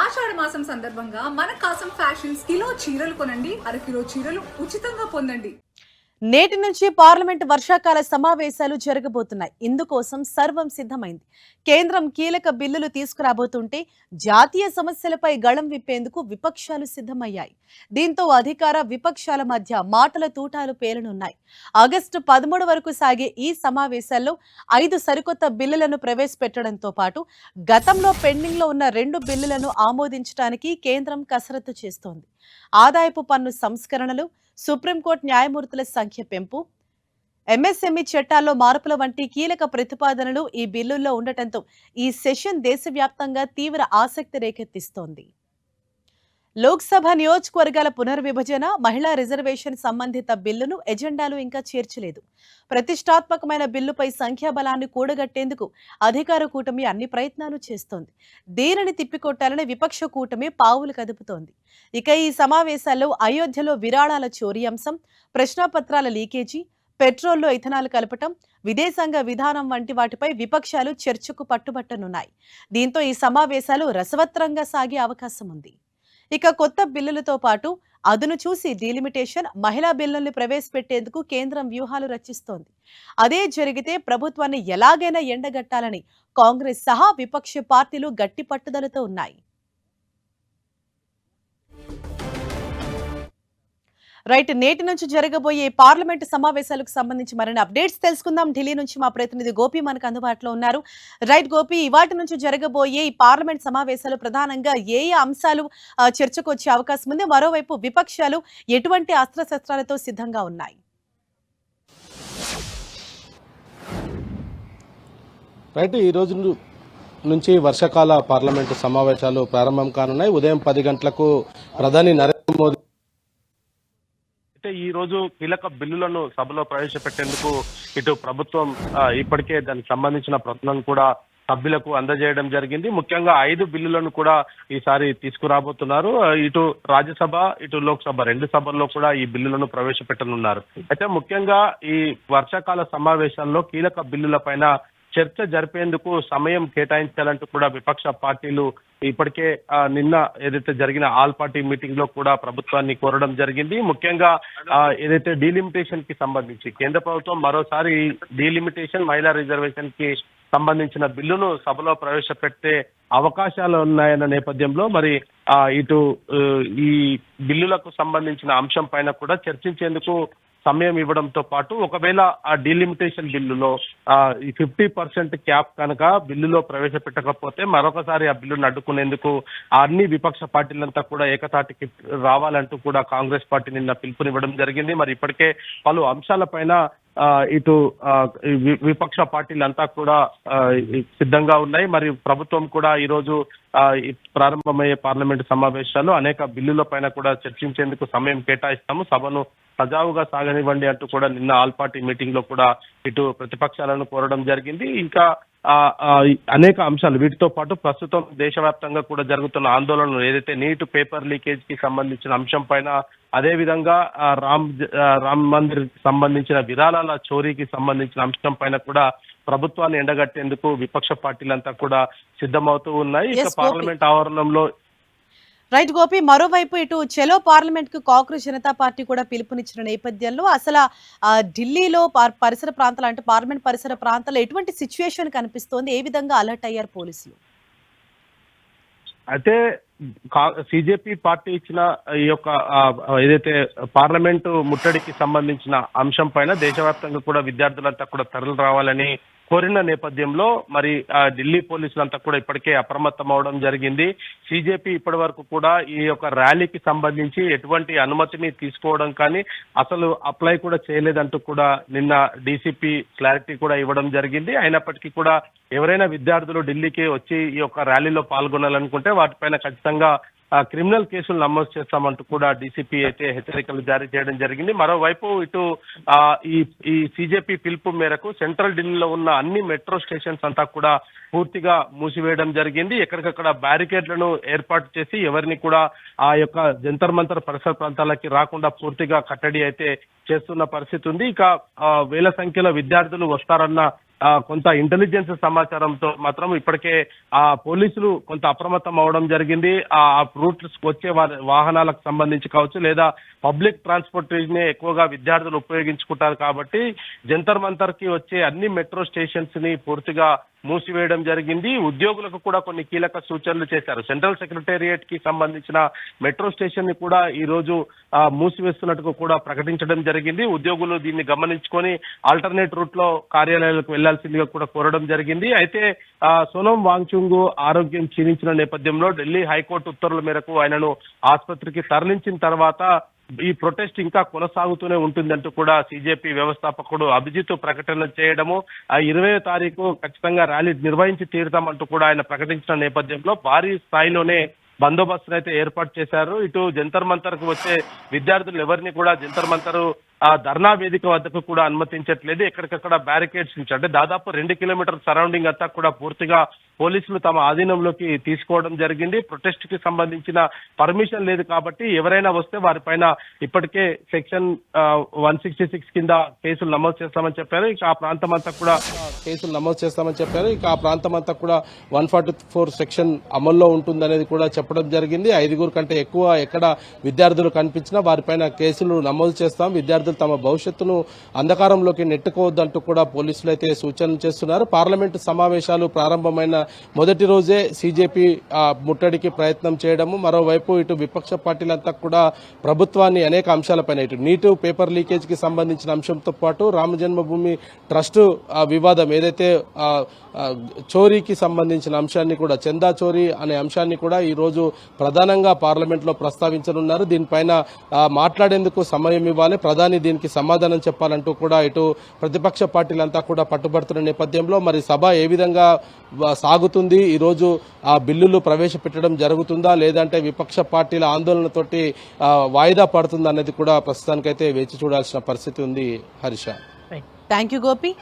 ఆషాఢ మాసం సందర్భంగా మన కాసం ఫ్యాషన్స్ కిలో చీరలు కొనండి, అరకిలో చీరలు ఉచితంగా పొందండి. నేటి నుంచి పార్లమెంటు వర్షాకాల సమావేశాలు జరగబోతున్నాయి. ఇందుకోసం సర్వం సిద్ధమైంది. కేంద్రం కీలక బిల్లులు తీసుకురాబోతుంటే జాతీయ సమస్యలపై గళం విప్పేందుకు విపక్షాలు సిద్ధమయ్యాయి. దీంతో అధికార విపక్షాల మధ్య మాటల తూటాలు పేలనున్నాయి. ఆగస్టు 13 వరకు సాగే ఈ సమావేశాల్లో 5 సరికొత్త బిల్లులను ప్రవేశపెట్టడంతో పాటు గతంలో పెండింగ్లో ఉన్న 2 బిల్లులను ఆమోదించడానికి కేంద్రం కసరత్తు చేస్తోంది. ఆదాయపు పన్ను సంస్కరణలు, సుప్రీంకోర్టు న్యాయమూర్తుల సంఖ్య పెంపు, ఎంఎస్ఎంఈ చట్టాల్లో మార్పుల వంటి కీలక ప్రతిపాదనలు ఈ బిల్లుల్లో ఉండటంతో ఈ సెషన్ దేశవ్యాప్తంగా తీవ్ర ఆసక్తి రేకెత్తిస్తోంది. లోక్సభ నియోజకవర్గాల పునర్విభజన, మహిళా రిజర్వేషన్ సంబంధిత బిల్లును ఎజెండాలో ఇంకా చేర్చలేదు. ప్రతిష్టాత్మకమైన బిల్లుపై సంఖ్యాబలాన్ని కూడగట్టేందుకు అధికార కూటమి అన్ని ప్రయత్నాలు చేస్తోంది. దీనిని తిప్పికొట్టాలని విపక్ష కూటమి పావులు కదుపుతోంది. ఇక ఈ సమావేశాల్లో అయోధ్యలో విరాళాల చోరీ అంశం, ప్రశ్నాపత్రాల లీకేజీ, పెట్రోల్లో ఇథనాల్ కలపటం, విదేశాంగ విధానం వంటి వాటిపై విపక్షాలు చర్చకు పట్టుబట్టనున్నాయి. దీంతో ఈ సమావేశాలు రసవత్రంగా సాగే అవకాశం ఉంది. ఇక కొత్త బిల్లులతో పాటు అదును చూసి డీలిమిటేషన్, మహిళా బిల్లుల్ని ప్రవేశపెట్టేందుకు కేంద్రం వ్యూహాలు రచిస్తోంది. అదే జరిగితే ప్రభుత్వాన్ని ఎలాగైనా ఎండగట్టాలని కాంగ్రెస్ సహా విపక్ష పార్టీలు గట్టి పట్టుదలతో ఉన్నాయి. రైట్, నేటి నుంచి జరగబోయే పార్లమెంటు సమావేశాలకు సంబంధించి మరిన్ని అప్డేట్స్ తెలుసుకుందాం. ఢిల్లీ నుంచి మా ప్రతినిధి గోపి మనకు అందుబాటులో ఉన్నారు. రైట్ గోపి, ఇవాటి నుంచి జరగబోయే ఈ పార్లమెంట్ సమావేశాలు ప్రధానంగా ఏ అంశాలు చర్చకు వచ్చే అవకాశం ఉంది? మరోవైపు విపక్షాలు ఎటువంటి అస్త్రశస్త్రాలతో సిద్ధంగా ఉన్నాయి? రైట్, ఈ రోజు నుంచి వర్షాకాల పార్లమెంటు సమావేశాలు ప్రారంభం కానున్నాయి. ఉదయం 10 గంటలకు ప్రధాని నరేంద్ర మోదీ ఈ రోజు కీలక బిల్లులను సభలో ప్రవేశపెట్టేందుకు ఇటు ప్రభుత్వం ఇప్పటికే దానికి సంబంధించిన ప్రతులను కూడా సభ్యులకు అందజేయడం జరిగింది. ముఖ్యంగా 5 బిల్లులను కూడా ఈసారి తీసుకురాబోతున్నారు. ఇటు రాజ్యసభ, ఇటు లోక్సభ 2 సభల్లో కూడా ఈ బిల్లులను ప్రవేశపెట్టనున్నారు. అయితే ముఖ్యంగా ఈ వర్షాకాల సమావేశాల్లో కీలక బిల్లుల పైన చర్చ జరిపేందుకు సమయం కేటాయించాలంటూ కూడా విపక్ష పార్టీలు ఇప్పటికే నిన్న ఏదైతే జరిగిన ఆల్ పార్టీ మీటింగ్ లో కూడా ప్రభుత్వాన్ని కోరడం జరిగింది. ముఖ్యంగా ఏదైతే డీలిమిటేషన్ కి సంబంధించి కేంద్ర ప్రభుత్వం మరోసారి డీలిమిటేషన్, మహిళా రిజర్వేషన్ కి సంబంధించిన బిల్లును సభలో ప్రవేశపెట్టే అవకాశాలు ఉన్నాయన్న నేపథ్యంలో మరి ఇటు ఈ బిల్లులకు సంబంధించిన అంశం పైన కూడా చర్చించేందుకు సమయం ఇవ్వడంతో పాటు ఒకవేళ ఆ డీలిమిటేషన్ బిల్లులో 50% క్యాప్ కనుక బిల్లులో ప్రవేశపెట్టకపోతే మరొకసారి ఆ బిల్లును అడ్డుకునేందుకు అన్ని విపక్ష పార్టీలంతా కూడా ఏకతాటికి రావాలంటూ కూడా కాంగ్రెస్ పార్టీ నిన్న పిలుపునివ్వడం జరిగింది. మరి ఇప్పటికే పలు అంశాలపైన ఇటు విపక్ష పార్టీలంతా కూడా సిద్ధంగా ఉన్నాయి. మరి ప్రభుత్వం కూడా ఈ రోజు ప్రారంభమయ్యే పార్లమెంటు సమావేశాల్లో అనేక బిల్లుల పైన కూడా చర్చించేందుకు సమయం కేటాయిస్తాము, సభను సజావుగా సాగనివ్వండి అంటూ కూడా నిన్న ఆల్ పార్టీ మీటింగ్ లో కూడా ఇటు ప్రతిపక్షాలను కోరడం జరిగింది. ఇంకా అనేక అంశాలు వీటితో పాటు ప్రస్తుతం దేశవ్యాప్తంగా కూడా జరుగుతున్న ఆందోళనలు ఏదైతే నీట్ పేపర్ లీకేజ్ కి సంబంధించిన అంశం పైన, అదే విధంగా రామ్ మందిర్ సంబంధించిన విరాళాల చోరీకి సంబంధించిన అంశం పైన కూడా ప్రభుత్వాన్ని ఎండగట్టేందుకు విపక్ష పార్టీలంతా కూడా సిద్ధమవుతూ ఉన్నాయి. ఇక పార్లమెంట్ ఆవరణంలో రైట్ గోపి, మరోవైపు ఇటు చలో పార్లమెంట్ కు కాంగ్రెస్ జనతా పార్టీ కూడా పిలుపునిచ్చిన నేపథ్యంలో అసలు ఢిల్లీలో పరిసర ప్రాంతాలు అంటే పార్లమెంట్ పరిసర ప్రాంతాల్లో ఎటువంటి సిచ్యువేషన్ కనిపిస్తోంది? ఏ విధంగా అలర్ట్ అయ్యారు పోలీసులు? అయితే సిజేపీ పార్టీ ఇచ్చిన ఈ యొక్క ఏదైతే పార్లమెంటు ముట్టడికి సంబంధించిన అంశం పైన దేశవ్యాప్తంగా కూడా విద్యార్థులంతా కూడా తరలి రావాలని కోరిన నేపథ్యంలో మరి ఢిల్లీ పోలీసులంతా కూడా ఇప్పటికే అప్రమత్తం అవడం జరిగింది. సిజేపీ ఇప్పటి వరకు కూడా ఈ యొక్క ర్యాలీకి సంబంధించి ఎటువంటి అనుమతిని తీసుకోవడం కానీ అసలు అప్లై కూడా చేయలేదంటూ కూడా నిన్న డీసీపీ క్లారిటీ కూడా ఇవ్వడం జరిగింది. అయినప్పటికీ కూడా ఎవరైనా విద్యార్థులు ఢిల్లీకి వచ్చి ఈ యొక్క ర్యాలీలో పాల్గొనాలనుకుంటే వాటిపైన ఖచ్చితంగా క్రిమినల్ కేసులు నమోదు చేస్తామంటూ కూడా డీసీపీ అయితే హెచ్చరికలు జారీ చేయడం జరిగింది. మరోవైపు ఇటు ఈ సిజేపీ పిలుపు మేరకు సెంట్రల్ ఢిల్లీలో ఉన్న అన్ని మెట్రో స్టేషన్స్ అంతా కూడా పూర్తిగా మూసివేయడం జరిగింది. ఎక్కడికక్కడ బ్యారికేడ్లను ఏర్పాటు చేసి ఎవరిని కూడా ఆ యొక్క జంతర్ మంతర్ పరిసర ప్రాంతాలకి రాకుండా పూర్తిగా కట్టడి అయితే చేస్తున్న పరిస్థితి ఉంది. ఇక వేల సంఖ్యలో విద్యార్థులు వస్తారన్న కొంత ఇంటెలిజెన్స్ సమాచారంతో మాత్రం ఇప్పటికే ఆ పోలీసులు కొంత అప్రమత్తం అవడం జరిగింది. ఆ రూట్స్ వచ్చే వాహనాలకు సంబంధించి కావచ్చు, లేదా పబ్లిక్ ట్రాన్స్పోర్టేషన్ ఎక్కువగా విద్యార్థులు ఉపయోగించుకుంటారు కాబట్టి జంతర్ మంతర్ కి వచ్చే అన్ని మెట్రో స్టేషన్స్ ని పూర్తిగా మూసివేయడం జరిగింది. ఉద్యోగులకు కూడా కొన్ని కీలక సూచనలు చేశారు. సెంట్రల్ సెక్రటేరియట్ కి సంబంధించిన మెట్రో స్టేషన్ ని కూడా ఈ రోజు మూసివేస్తున్నట్టు కూడా ప్రకటించడం జరిగింది. ఉద్యోగులు దీన్ని గమనించుకొని ఆల్టర్నేట్ రూట్ లో కార్యాలయాలకు వెళ్లాల్సిందిగా కూడా కోరడం జరిగింది. అయితే సోనం వాంగ్చుంగ్ ఆరోగ్యం క్షీణించిన నేపథ్యంలో ఢిల్లీ హైకోర్టు ఉత్తర్వుల మేరకు ఆయనను ఆసుపత్రికి తరలించిన తర్వాత ఈ ప్రొటెస్ట్ ఇంకా కొనసాగుతూనే ఉంటుందంటూ కూడా సిజేపీ వ్యవస్థాపకుడు అభిజిత్ ప్రకటన చేయడము, 20వ తారీఖు ఖచ్చితంగా ర్యాలీ నిర్వహించి తీరుతామంటూ కూడా ఆయన ప్రకటించిన నేపథ్యంలో భారీ స్థాయిలోనే బందోబస్తును అయితే ఏర్పాటు చేశారు. ఇటు జంతర్ మంతర్ కు వచ్చే విద్యార్థులు ఎవరిని కూడా జంతర్ మంతర్ ధర్నా వేదిక వద్దకు కూడా అనుమతించట్లేదు. ఎక్కడికక్కడ బ్యారికేడ్స్ నుంచి, అంటే దాదాపు 2 కిలోమీటర్ సరౌండింగ్ అంతా కూడా పూర్తిగా పోలీసులు తమ ఆధీనంలోకి తీసుకోవడం జరిగింది. ప్రొటెస్ట్ కి సంబంధించిన పర్మిషన్ లేదు కాబట్టి ఎవరైనా వస్తే వారిపైన ఇప్పటికే సెక్షన్ 166 కింద కేసులు నమోదు చేస్తామని చెప్పారు. ఇక ఆ ప్రాంతం అంతా కూడా 144 సెక్షన్ అమల్లో ఉంటుందనేది కూడా చెప్పడం జరిగింది. 5 కంటే ఎక్కువ ఎక్కడ విద్యార్థులు కనిపించినా వారిపైన కేసులు నమోదు చేస్తాం, విద్యార్థులు తమ భవిష్యత్తును అంధకారంలోకి నెట్టుకోవద్దంటూ కూడా పోలీసులు అయితే సూచనలు చేస్తున్నారు. పార్లమెంటు సమావేశాలు ప్రారంభమైన మొదటి రోజే సీజేపీ ముట్టడికి ప్రయత్నం చేయడము, మరోవైపు ఇటు విపక్ష పార్టీలంతా కూడా ప్రభుత్వాన్ని అనేక అంశాలపైన, ఇటు నీటు పేపర్ లీకేజ్ కి సంబంధించిన అంశంతో పాటు రామ జన్మభూమి ట్రస్ట్ వివాదం ఏదైతే చోరీకి సంబంధించిన అంశాన్ని కూడా, చందా చోరీ అనే అంశాన్ని కూడా ఈ రోజు ప్రధానంగా పార్లమెంట్ లో ప్రస్తావించనున్నారు. దీనిపైన మాట్లాడేందుకు సమయం ఇవ్వాలి, ప్రధాని దీనికి సమాధానం చెప్పాలంటూ కూడా ఇటు ప్రతిపక్ష పార్టీలంతా కూడా పట్టుబడుతున్న నేపథ్యంలో మరి సభ ఏ విధంగా సాగుతుంది, ఈ రోజు ఆ బిల్లులు ప్రవేశపెట్టడం జరుగుతుందా లేదంటే విపక్ష పార్టీల ఆందోళనతోటి వాయిదా పడుతుందా అనేది కూడా ప్రస్తుతానికైతే వేచి చూడాల్సిన పరిస్థితి ఉంది. Harsha, thank you Gopi.